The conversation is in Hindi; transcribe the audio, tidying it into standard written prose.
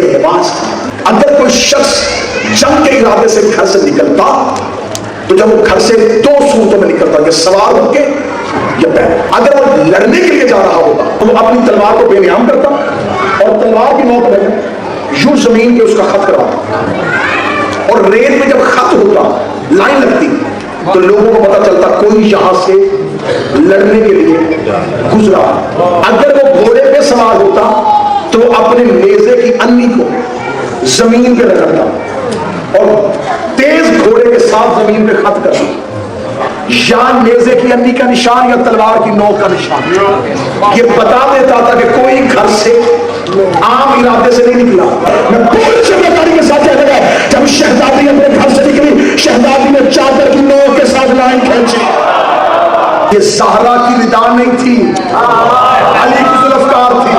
ये रिवाज था। अगर कोई शख्स जंग के इरादे से घर से निकलता तो जब वो घर से दो सूरतों में निकलता, कि सवार होके या पैर। अगर वो लड़ने के लिए जा रहा होता तो वो अपनी तलवार को बेनियाम करता और तलवार की नोक में यूं जमीन पे उसका खत करवाता, और रेत में जब खत होता, लाइन लगती, तो लोगों को पता चलता कोई यहां से लड़ने के लिए गुजरा। अगर वो घोड़े पे सवार होता तो अपने नेज़े की अन्नी को जमीन पे रखता और तेज घोड़े के साथ जमीन पे खत करता, या नेज़े की अन्नी का निशान या तलवार की नोक का निशान। ये बता देता था कि कोई घर से आम इरादे से नहीं निकला। मैं पूरी जिम्मेदारी के साथ कहता था, जब शहजादी अपने घर से निकली, शहजादी ने चादर की नोक के साथ लाइन खींची। ये ज़हरा की रिदा नहीं थी, अली की जुल्फ़कार थी।